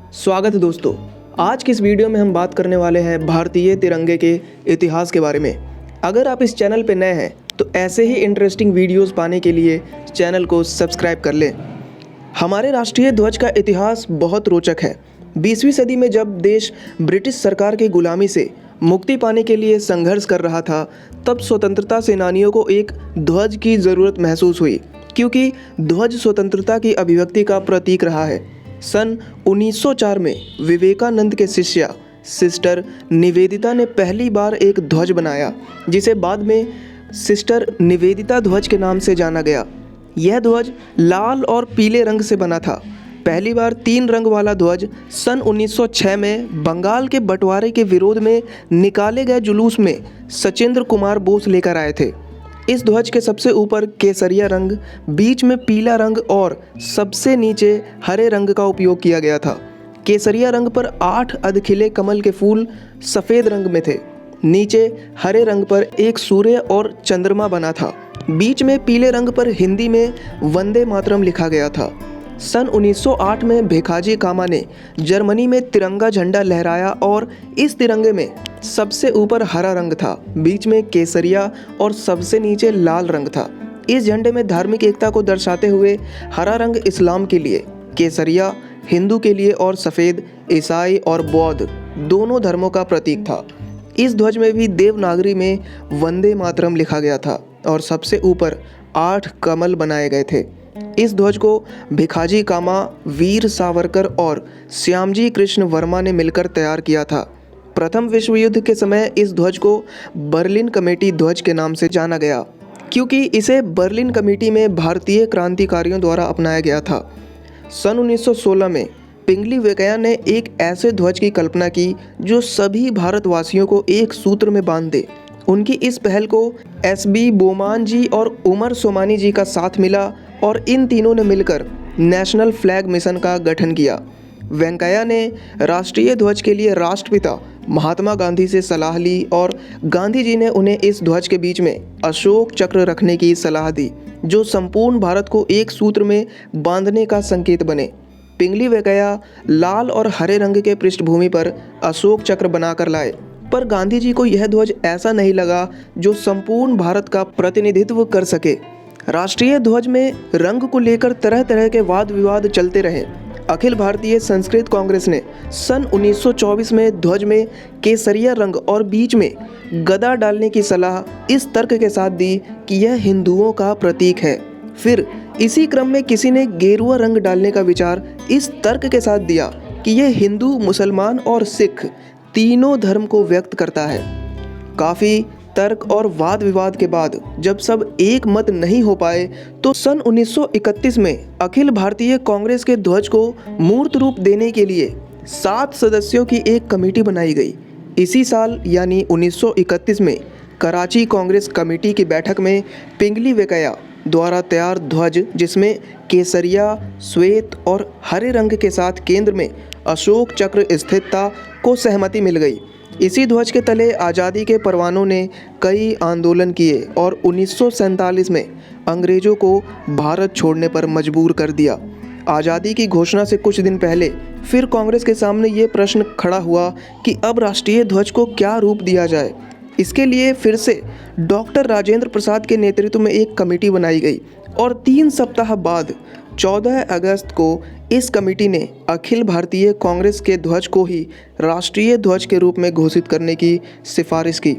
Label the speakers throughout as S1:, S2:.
S1: स्वागत है दोस्तों। आज की इस वीडियो में हम बात करने वाले हैं भारतीय तिरंगे के इतिहास के बारे में। अगर आप इस चैनल पर नए हैं तो ऐसे ही इंटरेस्टिंग वीडियोस पाने के लिए चैनल को सब्सक्राइब कर लें। हमारे राष्ट्रीय ध्वज का इतिहास बहुत रोचक है। 20वीं सदी में जब देश ब्रिटिश सरकार की गुलामी से मुक्ति पाने के लिए संघर्ष कर रहा था, तब स्वतंत्रता सेनानियों को एक ध्वज की ज़रूरत महसूस हुई, क्योंकि ध्वज स्वतंत्रता की अभिव्यक्ति का प्रतीक रहा है। सन 1904 में विवेकानंद के शिष्या सिस्टर निवेदिता ने पहली बार एक ध्वज बनाया, जिसे बाद में सिस्टर निवेदिता ध्वज के नाम से जाना गया। यह ध्वज लाल और पीले रंग से बना था। पहली बार 3 रंग वाला ध्वज सन 1906 में बंगाल के बंटवारे के विरोध में निकाले गए जुलूस में सचिंद्र कुमार बोस लेकर आए थे। इस ध्वज के सबसे ऊपर केसरिया रंग, बीच में पीला रंग और सबसे नीचे हरे रंग का उपयोग किया गया था। केसरिया रंग पर 8 अधखिले कमल के फूल सफ़ेद रंग में थे। नीचे हरे रंग पर एक सूर्य और चंद्रमा बना था। बीच में पीले रंग पर हिंदी में वंदे मातरम लिखा गया था। सन 1908 में भिखाजी कामा ने जर्मनी में तिरंगा झंडा लहराया और इस तिरंगे में सबसे ऊपर हरा रंग था, बीच में केसरिया और सबसे नीचे लाल रंग था। इस झंडे में धार्मिक एकता को दर्शाते हुए हरा रंग इस्लाम के लिए, केसरिया हिंदू के लिए और सफ़ेद ईसाई और बौद्ध दोनों धर्मों का प्रतीक था। इस ध्वज में भी देवनागरी में वंदे मातरम लिखा गया था और सबसे ऊपर 8 कमल बनाए गए थे। इस ध्वज को भिखाजी कामा, वीर सावरकर और श्यामजी कृष्ण वर्मा ने मिलकर तैयार किया था। प्रथम विश्व युद्ध के समय इस ध्वज को बर्लिन कमेटी ध्वज के नाम से जाना गया, क्योंकि इसे बर्लिन कमेटी में भारतीय क्रांतिकारियों द्वारा अपनाया गया था। सन 1916 में पिंगली वेंकैया ने एक ऐसे ध्वज की कल्पना की जो सभी भारतवासियों को एक सूत्र में बांध दे। उनकी इस पहल को एस.बी. बोमान जी और उमर सोमानी जी का साथ मिला और इन तीनों ने मिलकर नेशनल फ्लैग मिशन का गठन किया। वेंकैया ने राष्ट्रीय ध्वज के लिए राष्ट्रपिता महात्मा गांधी से सलाह ली और गांधी जी ने उन्हें इस ध्वज के बीच में अशोक चक्र रखने की सलाह दी, जो संपूर्ण भारत को एक सूत्र में बांधने का संकेत बने। पिंगली वेंकैया लाल और हरे रंग के पृष्ठभूमि पर अशोक चक्र बनाकर लाए, पर गांधी जी को यह ध्वज ऐसा नहीं लगा जो संपूर्ण भारत का प्रतिनिधित्व कर सके। राष्ट्रीय ध्वज में रंग को लेकर तरह तरह के वाद विवाद चलते रहे। अखिल भारतीय संस्कृत कांग्रेस ने सन 1924 में ध्वज में केसरिया रंग और बीच में गदा डालने की सलाह इस तर्क के साथ दी कि यह हिंदुओं का प्रतीक है। फिर इसी क्रम में किसी ने गेरुआ रंग डालने का विचार इस तर्क के साथ दिया कि यह हिंदू, मुसलमान और सिख तीनों धर्म को व्यक्त करता है। काफ़ी तर्क और वाद विवाद के बाद जब सब एक मत नहीं हो पाए, तो सन 1931 में अखिल भारतीय कांग्रेस के ध्वज को मूर्त रूप देने के लिए 7 सदस्यों की एक कमेटी बनाई गई। इसी साल यानी 1931 में कराची कांग्रेस कमेटी की बैठक में पिंगली वेंकैया द्वारा तैयार ध्वज, जिसमें केसरिया, श्वेत और हरे रंग के साथ केंद्र में अशोक चक्र स्थित था, को सहमति मिल गई। इसी ध्वज के तले आज़ादी के परवानों ने कई आंदोलन किए और 1947 में अंग्रेज़ों को भारत छोड़ने पर मजबूर कर दिया। आज़ादी की घोषणा से कुछ दिन पहले फिर कांग्रेस के सामने ये प्रश्न खड़ा हुआ कि अब राष्ट्रीय ध्वज को क्या रूप दिया जाए। इसके लिए फिर से डॉक्टर राजेंद्र प्रसाद के नेतृत्व में एक कमेटी बनाई गई और 3 सप्ताह बाद 14 अगस्त को इस कमेटी ने अखिल भारतीय कांग्रेस के ध्वज को ही राष्ट्रीय ध्वज के रूप में घोषित करने की सिफारिश की।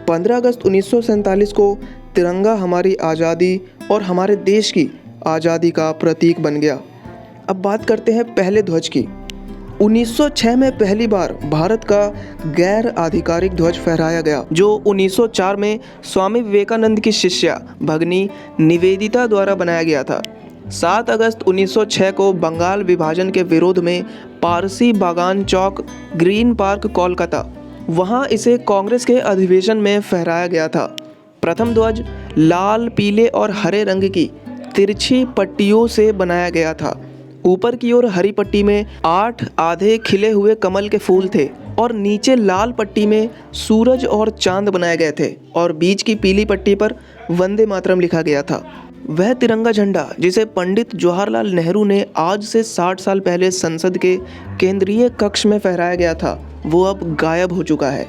S1: 15 अगस्त 1947 को तिरंगा हमारी आज़ादी और हमारे देश की आज़ादी का प्रतीक बन गया। अब बात करते हैं पहले ध्वज की। 1906 में पहली बार भारत का गैर आधिकारिक ध्वज फहराया गया, जो 1904 में स्वामी विवेकानंद की शिष्या भगनी निवेदिता द्वारा बनाया गया था। 7 अगस्त 1906 को बंगाल विभाजन के विरोध में पारसी बागान चौक, ग्रीन पार्क, कोलकाता, वहां इसे कांग्रेस के अधिवेशन में फहराया गया था। प्रथम ध्वज लाल, पीले और हरे रंग की तिरछी पट्टियों से बनाया गया था। ऊपर की ओर हरी पट्टी में 8 आधे खिले हुए कमल के फूल थे और नीचे लाल पट्टी में सूरज और चांद बनाए गए थे और बीच की पीली पट्टी पर वंदे मातरम लिखा गया था। वह तिरंगा झंडा जिसे पंडित जवाहरलाल नेहरू ने आज से 60 साल पहले संसद के केंद्रीय कक्ष में फहराया गया था, वो अब गायब हो चुका है।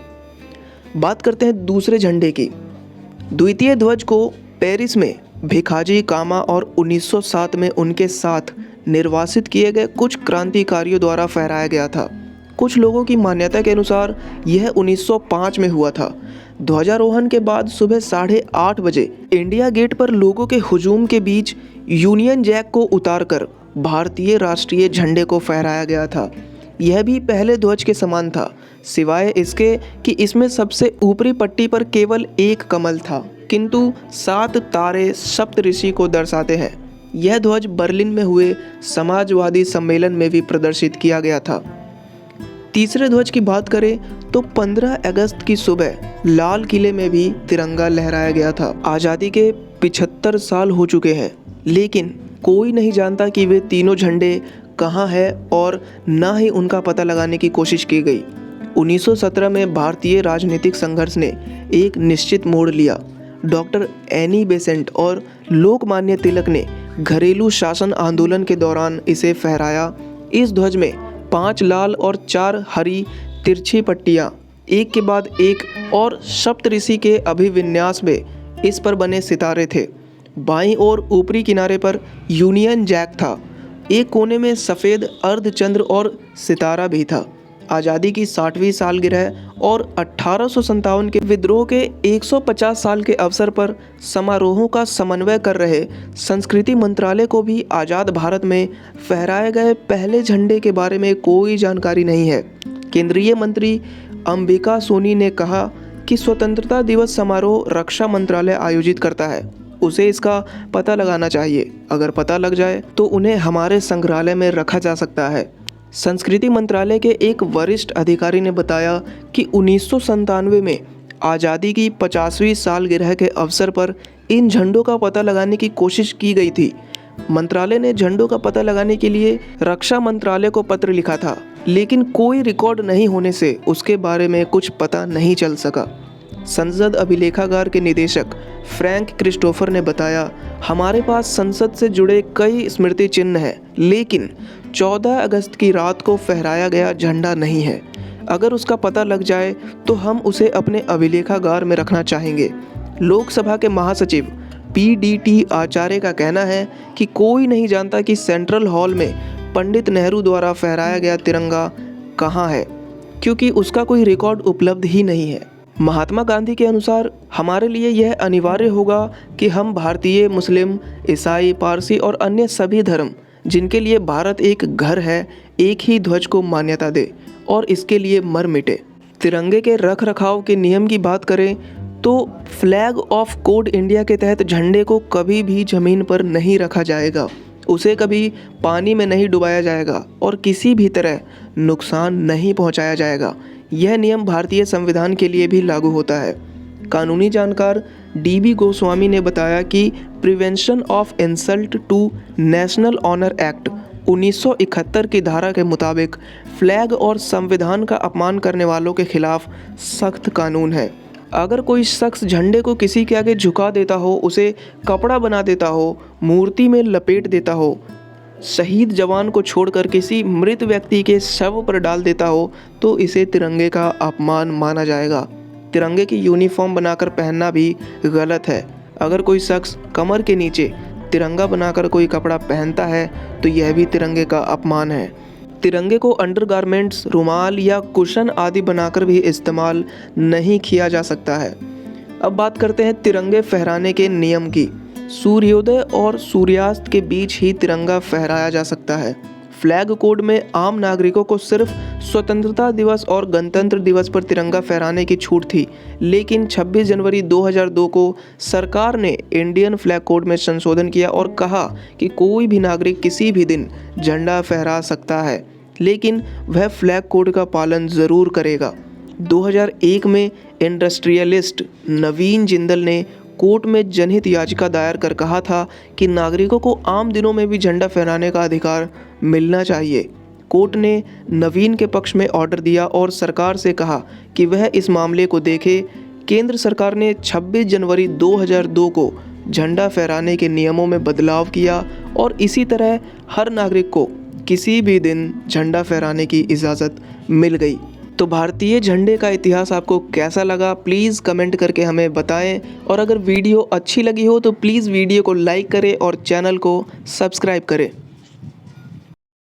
S1: बात करते हैं दूसरे झंडे की। द्वितीय ध्वज को पेरिस में भिखाजी कामा और 1907 में उनके साथ निर्वासित किए गए कुछ क्रांतिकारियों द्वारा फहराया गया था। कुछ लोगों की मान्यता के अनुसार यह 1905 में हुआ था। ध्वजारोहण के बाद सुबह 8:30 बजे इंडिया गेट पर लोगों के हुजूम के बीच यूनियन जैक को उतारकर भारतीय राष्ट्रीय झंडे को फहराया गया था। यह भी पहले ध्वज के समान था, सिवाय इसके कि इसमें सबसे ऊपरी पट्टी पर केवल एक कमल था, किंतु 7 तारे सप्तऋषि को दर्शाते हैं। यह ध्वज बर्लिन में हुए समाजवादी सम्मेलन में भी प्रदर्शित किया गया था। तीसरे ध्वज की बात करें तो 15 अगस्त की सुबह लाल किले में भी तिरंगा लहराया गया था। आज़ादी के 75 साल हो चुके हैं, लेकिन कोई नहीं जानता कि वे तीनों झंडे कहाँ हैं और ना ही उनका पता लगाने की कोशिश की गई। 1917 में भारतीय राजनीतिक संघर्ष ने एक निश्चित मोड़ लिया। डॉक्टर एनी बेसेंट और लोकमान्य तिलक ने घरेलू शासन आंदोलन के दौरान इसे फहराया। इस ध्वज में 5 लाल और 4 हरी तिरछी पट्टियाँ एक के बाद एक और सप्तऋषि के अभिविन्यास में इस पर बने सितारे थे। बाईं ओर ऊपरी किनारे पर यूनियन जैक था। एक कोने में सफ़ेद अर्धचंद्र और सितारा भी था। आज़ादी की 60वीं सालगिरह और 1857 के विद्रोह के 150 साल के अवसर पर समारोहों का समन्वय कर रहे संस्कृति मंत्रालय को भी आज़ाद भारत में फहराए गए पहले झंडे के बारे में कोई जानकारी नहीं है। केंद्रीय मंत्री अंबिका सोनी ने कहा कि स्वतंत्रता दिवस समारोह रक्षा मंत्रालय आयोजित करता है, उसे इसका पता लगाना चाहिए। अगर पता लग जाए तो उन्हें हमारे संग्रहालय में रखा जा सकता है। संस्कृति मंत्रालय के एक वरिष्ठ अधिकारी ने बताया कि 1997 में आज़ादी की 50वीं सालगिरह के अवसर पर इन झंडों का पता लगाने की कोशिश की गई थी। मंत्रालय ने झंडों का पता लगाने के लिए रक्षा मंत्रालय को पत्र लिखा था, लेकिन कोई रिकॉर्ड नहीं होने से उसके बारे में कुछ पता नहीं चल सका। संसद अभिलेखागार के निदेशक फ्रैंक क्रिस्टोफर ने बताया, हमारे पास संसद से जुड़े कई स्मृति चिन्ह हैं, लेकिन 14 अगस्त की रात को फहराया गया झंडा नहीं है। अगर उसका पता लग जाए तो हम उसे अपने अभिलेखागार में रखना चाहेंगे। लोकसभा के महासचिव PDT आचार्य का कहना है कि कोई नहीं जानता कि सेंट्रल हॉल में पंडित नेहरू द्वारा फहराया गया तिरंगा कहाँ है, क्योंकि उसका कोई रिकॉर्ड उपलब्ध ही नहीं है। महात्मा गांधी के अनुसार हमारे लिए यह अनिवार्य होगा कि हम भारतीय, मुस्लिम, ईसाई, पारसी और अन्य सभी धर्म जिनके लिए भारत एक घर है, एक ही ध्वज को मान्यता दे और इसके लिए मर मिटे। तिरंगे के रख रखाव के नियम की बात करें तो फ्लैग ऑफ कोड इंडिया के तहत झंडे को कभी भी ज़मीन पर नहीं रखा जाएगा, उसे कभी पानी में नहीं डुबाया जाएगा और किसी भी तरह नुकसान नहीं पहुंचाया जाएगा। यह नियम भारतीय संविधान के लिए भी लागू होता है। कानूनी जानकार DB गोस्वामी ने बताया कि prevention of insult to national honour act 1971 की धारा के मुताबिक फ्लैग और संविधान का अपमान करने वालों के खिलाफ सख्त कानून है। अगर कोई शख्स झंडे को किसी के आगे झुका देता हो, उसे कपड़ा बना देता हो, मूर्ति में लपेट देता हो, शहीद जवान को छोड़कर किसी मृत व्यक्ति के शव पर डाल देता हो, तो इसे तिरंगे का अपमान माना जाएगा। तिरंगे की यूनिफॉर्म बनाकर पहनना भी गलत है। अगर कोई शख्स कमर के नीचे तिरंगा बनाकर कोई कपड़ा पहनता है तो यह भी तिरंगे का अपमान है। तिरंगे को अंडरगारमेंट्स, रुमाल या कुशन आदि बनाकर भी इस्तेमाल नहीं किया जा सकता है। अब बात करते हैं तिरंगे फहराने के नियम की। सूर्योदय और सूर्यास्त के बीच ही तिरंगा फहराया जा सकता है। फ्लैग कोड में आम नागरिकों को सिर्फ स्वतंत्रता दिवस और गणतंत्र दिवस पर तिरंगा फहराने की छूट थी, लेकिन 26 जनवरी 2002 को सरकार ने इंडियन फ्लैग कोड में संशोधन किया और कहा कि कोई भी नागरिक किसी भी दिन झंडा फहरा सकता है, लेकिन वह फ्लैग कोड का पालन ज़रूर करेगा। 2001 में इंडस्ट्रियलिस्ट नवीन जिंदल ने कोर्ट में जनहित याचिका दायर कर कहा था कि नागरिकों को आम दिनों में भी झंडा फहराने का अधिकार मिलना चाहिए। कोर्ट ने नवीन के पक्ष में ऑर्डर दिया और सरकार से कहा कि वह इस मामले को देखे। केंद्र सरकार ने 26 जनवरी 2002 को झंडा फहराने के नियमों में बदलाव किया और इसी तरह हर नागरिक को किसी भी दिन झंडा फहराने की इजाज़त मिल गई। तो भारतीय झंडे का इतिहास आपको कैसा लगा, प्लीज़ कमेंट करके हमें बताएं। और अगर वीडियो अच्छी लगी हो तो प्लीज़ वीडियो को लाइक करें और चैनल को सब्सक्राइब करें।